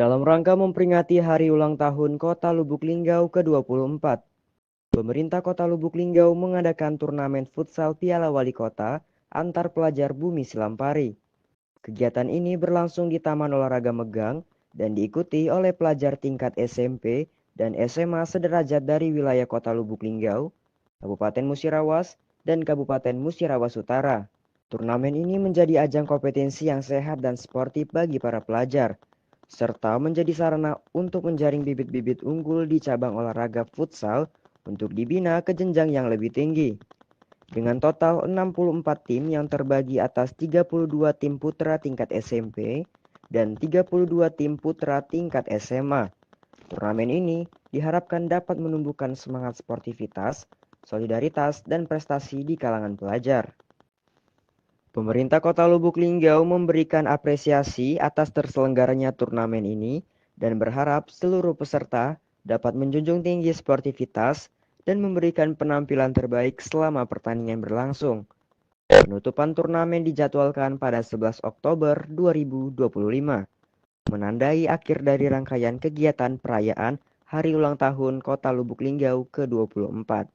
Dalam rangka memperingati Hari Ulang Tahun Kota Lubuk Linggau ke-24, pemerintah Kota Lubuk Linggau mengadakan turnamen futsal Piala Wali Kota antar pelajar Bumi Silampari. Kegiatan ini berlangsung di Taman Olahraga Megang dan diikuti oleh pelajar tingkat SMP dan SMA sederajat dari wilayah Kota Lubuk Linggau, Kabupaten Musirawas, dan Kabupaten Musirawas Utara. Turnamen ini menjadi ajang kompetensi yang sehat dan sportif bagi para pelajar, serta menjadi sarana untuk menjaring bibit-bibit unggul di cabang olahraga futsal untuk dibina ke jenjang yang lebih tinggi. Dengan total 64 tim yang terbagi atas 32 tim putra tingkat SMP dan 32 tim putra tingkat SMA. Turnamen ini diharapkan dapat menumbuhkan semangat sportivitas, solidaritas, dan prestasi di kalangan pelajar. Pemerintah Kota Lubuk Linggau memberikan apresiasi atas terselenggaranya turnamen ini dan berharap seluruh peserta dapat menjunjung tinggi sportivitas dan memberikan penampilan terbaik selama pertandingan berlangsung. Penutupan turnamen dijadwalkan pada 11 Oktober 2025, menandai akhir dari rangkaian kegiatan perayaan Hari Ulang Tahun Kota Lubuk Linggau ke-24.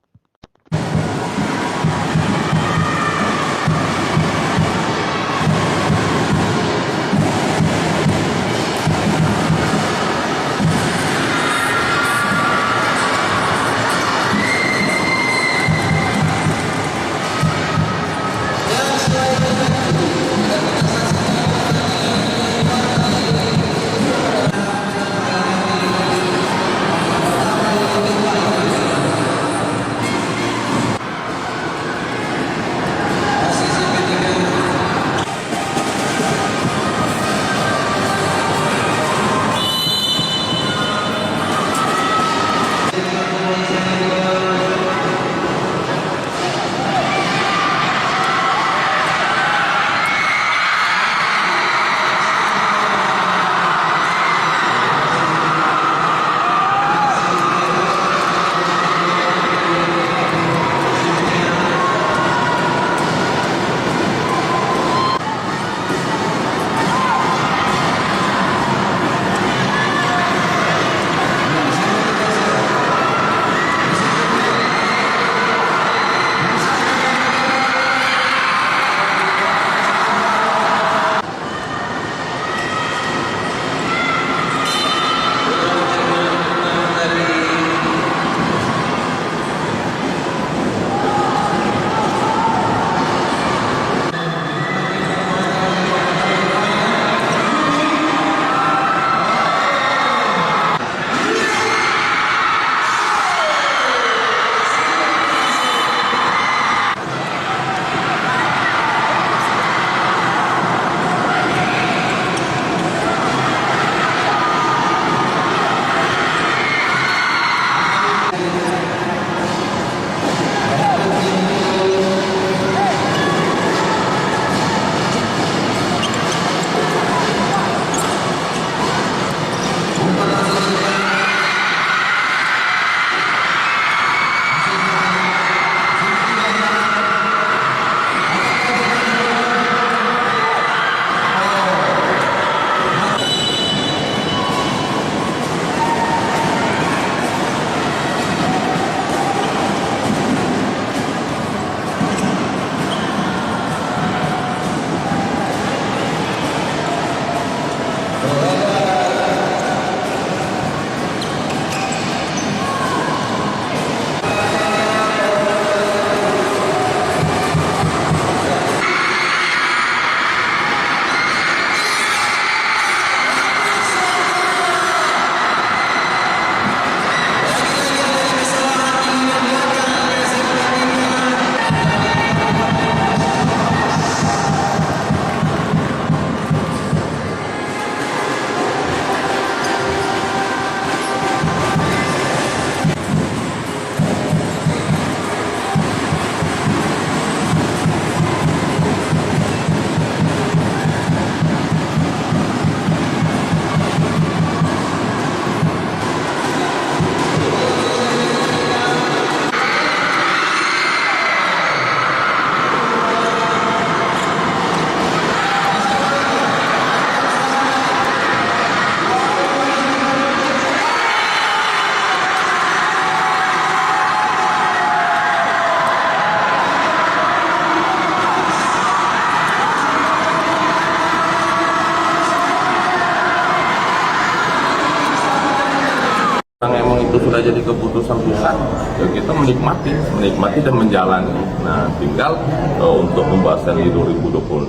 itu sudah jadi keputusan pusat, ya kita menikmati dan menjalani. Nah, tinggal untuk pembahasan di 2026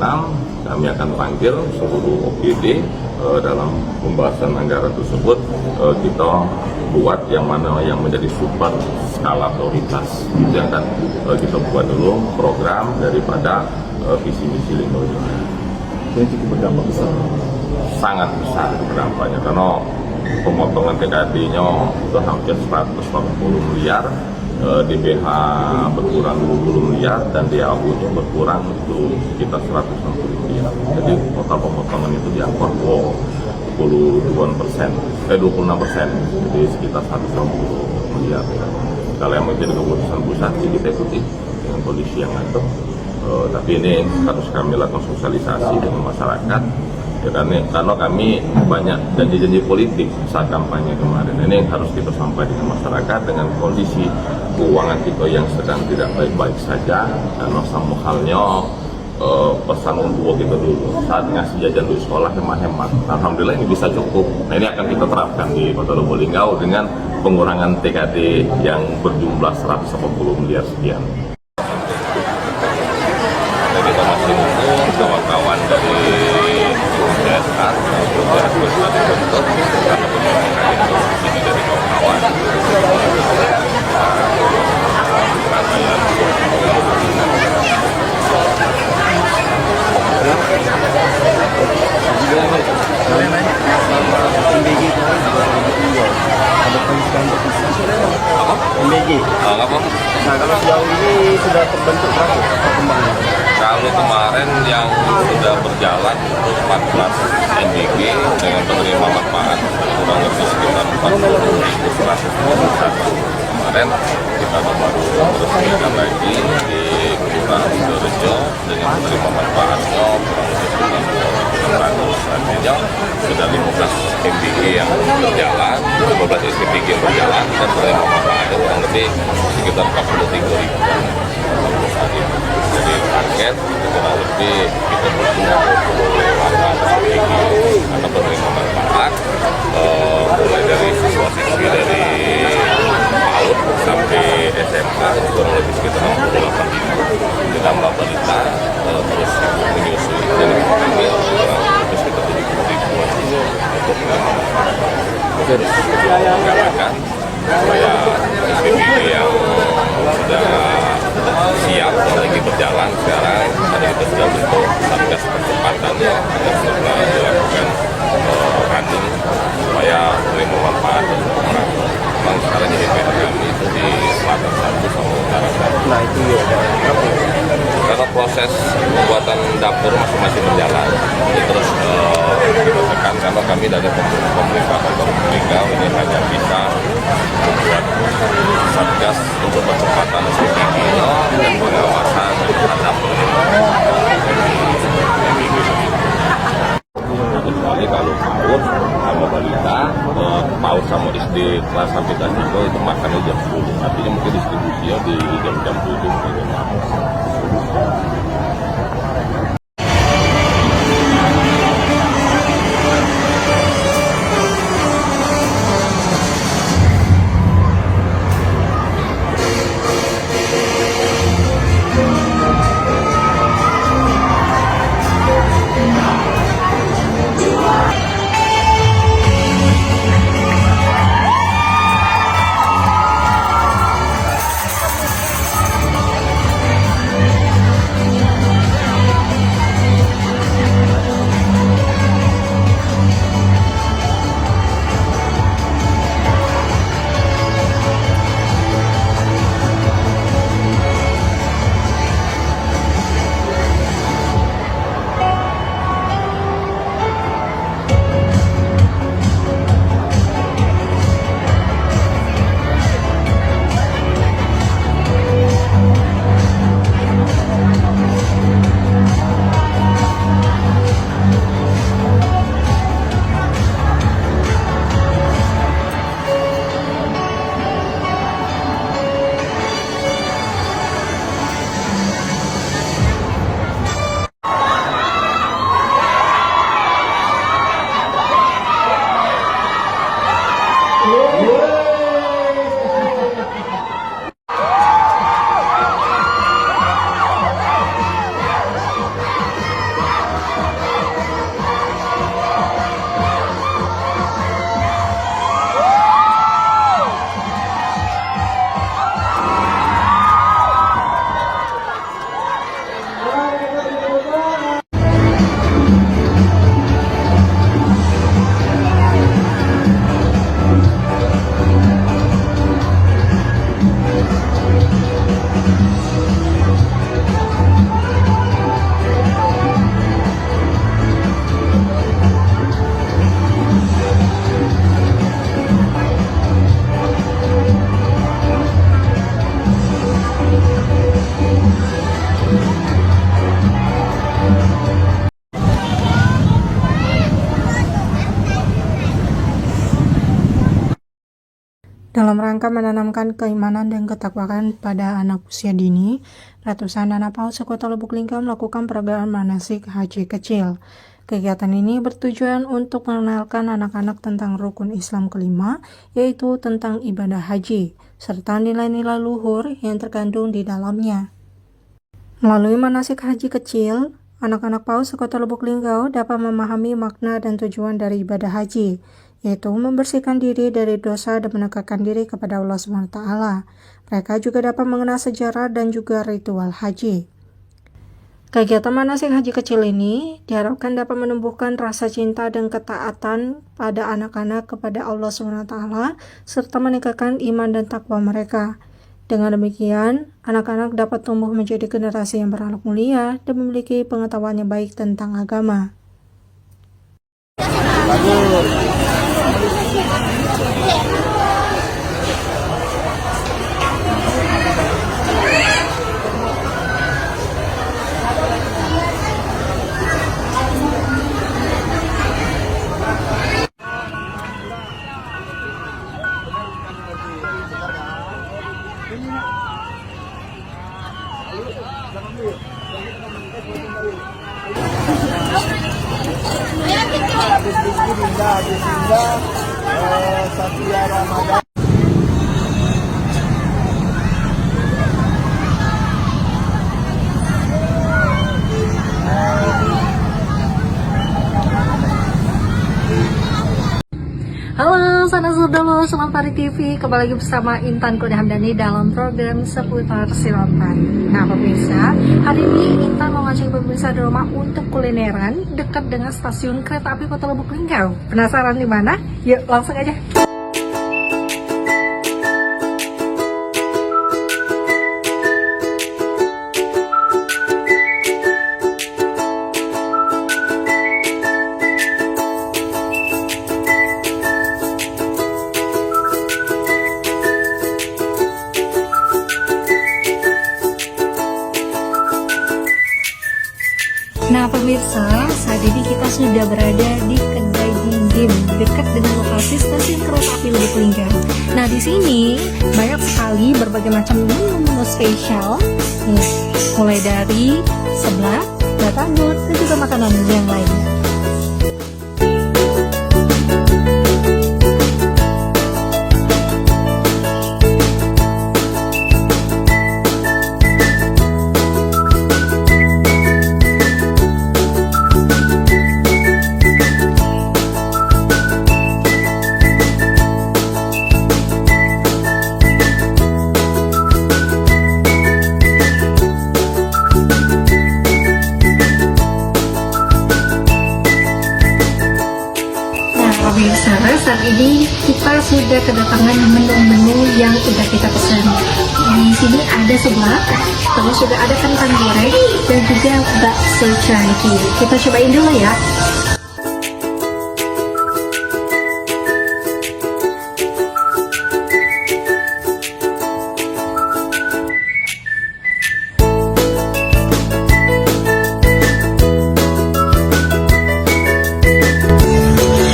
kami akan panggil seluruh OPD dalam pembahasan anggaran tersebut. Kita buat yang mana yang menjadi super skala prioritas. Itu yang akan kita buat dulu program daripada visi misi Linggo. Ini cukup berdampak besar. Sangat besar berdampaknya karena pemotongan TKD-nya sudah hampir 140 miliar, DBH berkurang 20 miliar dan DAU-nya berkurang itu sekitar 160 miliar. Jadi total pemotongan itu di angka 26%, jadi sekitar 160 miliar. Kalau yang menjadi keputusan pusat kita ikuti dengan kondisi yang ada. Tapi ini harus kami lakukan sosialisasi dengan masyarakat. Ya, karena kami banyak janji-janji politik saat kampanye kemarin. Ini harus kita sampaikan dengan masyarakat dengan kondisi keuangan kita yang sedang tidak baik-baik saja. Karena sama halnya pesan untuk kita dulu saat ngasih jajan di sekolah hemat-hemat. Alhamdulillah ini bisa cukup. Nah, ini akan kita terapkan di Kota Lubuk Linggau dengan pengurangan TKD yang berjumlah 180 miliar sekian. Kita masih menunggu kawan-kawan dari DSR dibentuk karena penyelenggaraan ini dari kawan-kawan MBG. Nah, kalau sejauh ini sudah terbentuk berapa perkembangan? Kalau kemarin yang sudah berjalan itu 14 NBG dengan penerima manfaat kurang lebih sekitar 40.100. Kemarin kita baru resmikan lagi di Kelurahan Sidorejo dengan penerima manfaatnya kurang lebih sekitar 200. Artinya sudah 15 MBG yang berjalan, 15 SPBG yang berjalan dan penerima manfaatnya kurang lebih sekitar 43.000. Jadi target kurang lebih kita butuh 28 SPBG atau penerima manfaat mulai dari siswa-siswi dari PAUD sampai SMA kurang lebih sekitar 68.000. Ditambah balita terus menyusui dan hamil kurang lebih sekitar 70.000 untuk penerima manfaat. Terus menggalakkan supaya SPBG yang sudah siap lagi berjalan sekarang ada kita sudah bentuk satgas percepatan agar segera dilakukan running supaya menerima manfaat dan orang. Memang sekarang jadi PR kami itu di selatan satu sama utara satu. Nah itu ya. Karena proses pembuatan dapur masing-masing berjalan, jadi terus kita tekan karena kami dari pemerintah Kota Lubuk Linggau ini hanya bisa membuat satgas untuk percepatan SPBG dan pengawasan terhadap kecuali kalau PAUD sama balita, PAUD sama SD kelas sampai kelas 3 itu makannya jam 10, artinya mungkin distribusinya di jam-jam 7 gitu. Dalam rangka menanamkan keimanan dan ketakwaan pada anak usia dini, ratusan anak PAUD sekota Lubuk Linggau melakukan peragaan manasik haji kecil. Kegiatan ini bertujuan untuk mengenalkan anak-anak tentang rukun Islam kelima, yaitu tentang ibadah haji, serta nilai-nilai luhur yang terkandung di dalamnya. Melalui manasik haji kecil, anak-anak PAUD sekota Lubuk Linggau dapat memahami makna dan tujuan dari ibadah haji, yaitu membersihkan diri dari dosa dan mendekatkan diri kepada Allah SWT. Mereka juga dapat mengenal sejarah dan juga ritual haji. Kegiatan manasik haji kecil ini diharapkan dapat menumbuhkan rasa cinta dan ketaatan pada anak-anak kepada Allah SWT, serta meningkatkan iman dan takwa mereka. Dengan demikian, anak-anak dapat tumbuh menjadi generasi yang berakhlak mulia dan memiliki pengetahuan yang baik tentang agama. Satya Ramadan. Halo sanak saudara Selam Pari TV, kembali lagi bersama Intan Kurnia Hamdani dalam program seputar silapan. Nah pemirsa, hari ini Intan mau ngajak pemirsa di rumah untuk kulineran dekat dengan stasiun kereta api Kota Lubuk Linggau. Penasaran di mana? Yuk langsung aja. Nah pemirsa, saat ini kita sudah berada di Kedai Dim dekat dengan lokasi stasiun kereta api Lubuk Linggau. Nah di sini banyak sekali berbagai macam menu-menu spesial, nih, mulai dari seblak, batagor, dan juga makanan yang lainnya. Pemirsa, saat ini kita sudah kedatangan menu-menu yang sudah kita pesan. Di sini ada seblak, terus juga ada kentang goreng dan juga bakso cangki. Kita cobain dulu ya.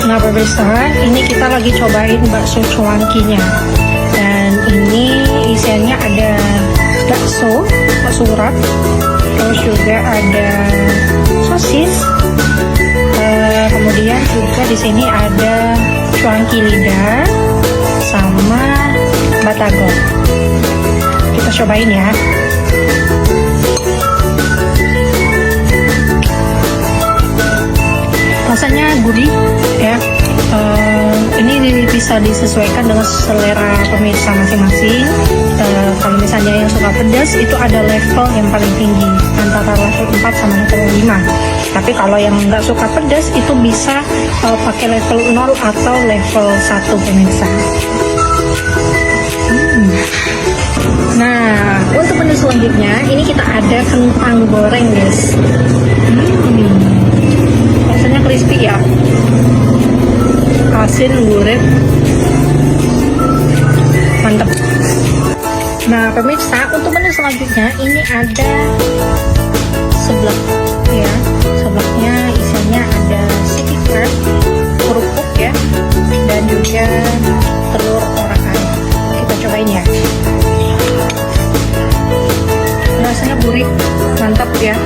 Nah pemirsa, ini kita lagi cobain bakso cuankinya. Dan ini isiannya ada bakso urat, terus juga ada sosis, kemudian juga di sini ada cuanki lidah sama batagor. Kita cobain ya. Rasanya gurih ya. Ini bisa disesuaikan dengan selera pemirsa masing-masing. Kalau misalnya yang suka pedas itu ada level yang paling tinggi antara level 4 sama level 5. Tapi kalau yang nggak suka pedas itu bisa pakai level 0 atau level 1 pemirsa. Nah untuk menu selanjutnya ini kita ada kentang goreng guys. Rasanya crispy ya, asin gurih, mantap. Nah pemirsa, untuk menu selanjutnya ini ada seblak ya. Seblaknya isinya ada stiker, kerupuk ya, dan juga telur orak-arik. cobain ya. Rasanya gurih, mantap ya.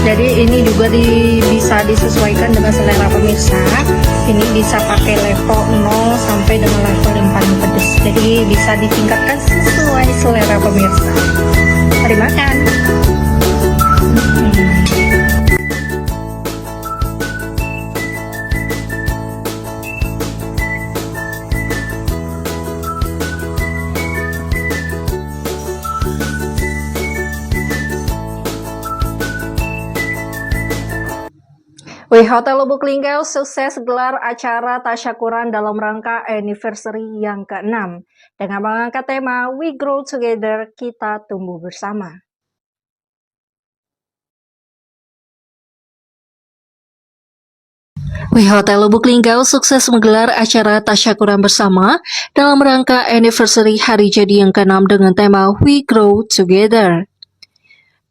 Jadi ini juga bisa disesuaikan dengan selera pemirsa. Ini bisa pakai level 0 sampai dengan level yang paling pedas. Jadi bisa ditingkatkan sesuai selera pemirsa. Mari makan. Hotel Lubuk Linggau sukses gelar acara tasyakuran dalam rangka anniversary yang ke-6 dengan mengangkat tema We Grow Together, Kita Tumbuh Bersama. Hotel Lubuk Linggau sukses menggelar acara tasyakuran bersama dalam rangka anniversary hari jadi yang ke-6 dengan tema We Grow Together.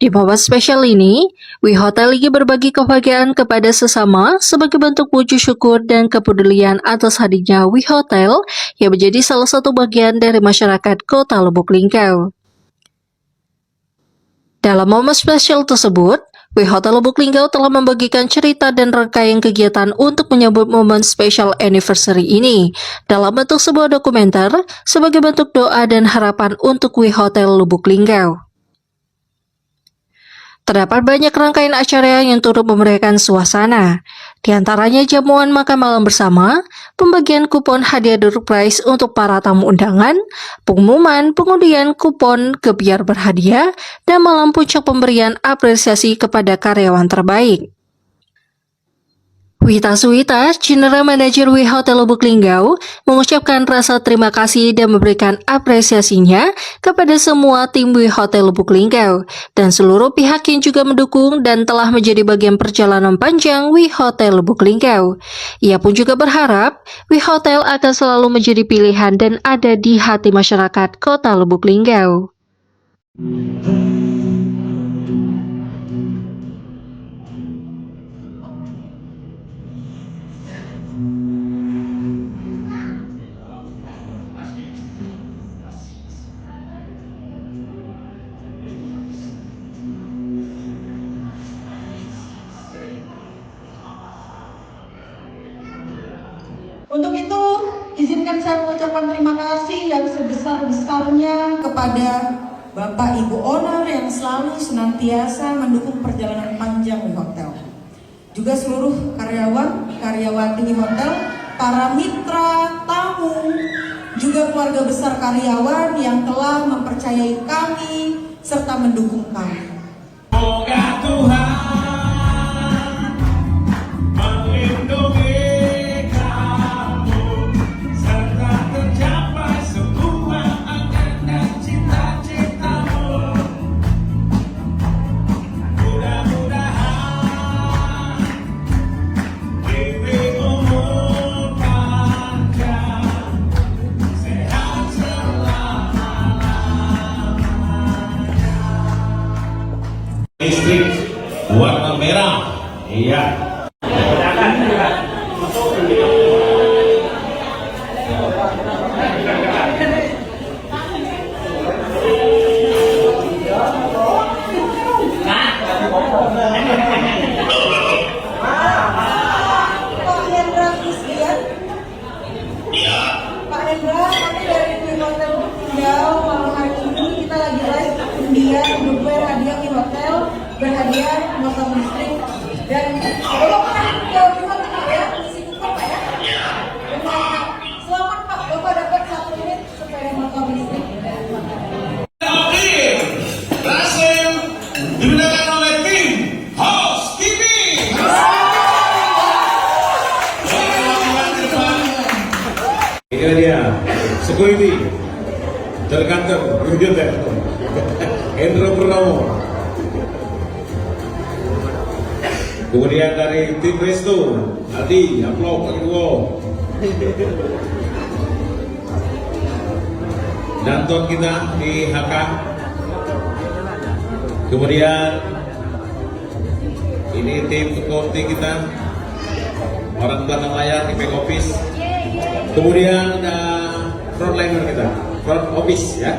Di momen spesial ini, Hotel ingin berbagi kebahagiaan kepada sesama sebagai bentuk wujud syukur dan kepedulian atas hadirnya Hotel yang menjadi salah satu bagian dari masyarakat Kota Lubuk Linggau. Dalam momen spesial tersebut, Hotel Lubuk Linggau telah membagikan cerita dan rangkaian kegiatan untuk menyambut momen special anniversary ini dalam bentuk sebuah dokumenter sebagai bentuk doa dan harapan untuk Hotel Lubuk Linggau. Terdapat banyak rangkaian acara yang turut memeriahkan suasana, di antaranya jamuan makan malam bersama, pembagian kupon hadiah door prize untuk para tamu undangan, pengumuman pengundian kupon gebyar berhadiah, dan malam puncak pemberian apresiasi kepada karyawan terbaik. Wita Suwita, General Manager Hotel Lubuk Linggau, mengucapkan rasa terima kasih dan memberikan apresiasinya kepada semua tim Hotel Lubuk Linggau dan seluruh pihak yang juga mendukung dan telah menjadi bagian perjalanan panjang Hotel Lubuk Linggau. Ia pun juga berharap Hotel akan selalu menjadi pilihan dan ada di hati masyarakat Kota Lubuk Linggau. Untuk itu, izinkan saya mengucapkan terima kasih yang sebesar-besarnya kepada Bapak Ibu Owner yang selalu senantiasa mendukung perjalanan panjang Hotel. Juga seluruh karyawan, karyawati Hotel, para mitra, tamu, juga keluarga besar karyawan yang telah mempercayai kami serta mendukung kami. Semoga Tuhan listrik warna merah, iya. Pak Hendra, kami dari Hotel Lubuk Linggau, malam hari ini kita lagi live undian untuk berhadiah di hotel, berhadiah motor listrik dan Bapak ke Pak ya, isi kupon Pak ya. Selamat Pak, Bapak dapat 1 unit sepeda motor listrik dari hotel. Berhasil digunakan oleh tim Housekeeping. Ini dia security dari kantor Hendro Purnomo. Kemudian dari tim Resto Aldi Amplop Akiwo, Danton kita di HK. Kemudian ini tim security kita, orang belakang layar di back office. Kemudian ada frontliner kita front office ya.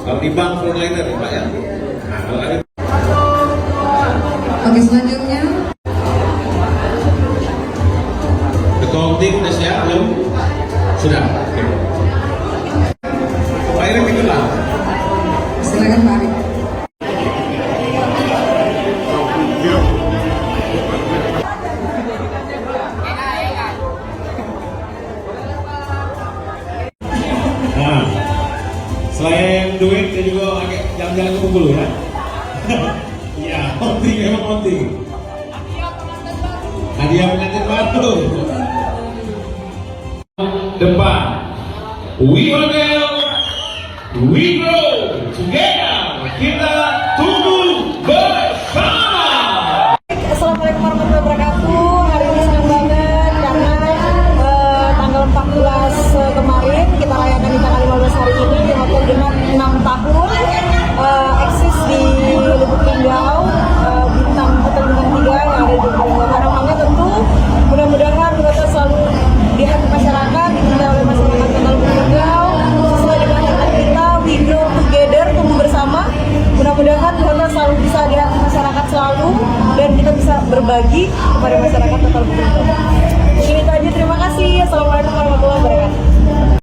Kalau di bank frontliner ya Pak ya. Nah, kalau ada Oke, selanjutnya ketua tim sudah siap belum? Sudah. Oke. Pak Erik itulah. silakan Pak Arif. Nah, selain duit dan juga pakai jalan-jalan kumpul ya. Iya, penting memang penting. Hadiah pengantin baru. Depan, Wimanel,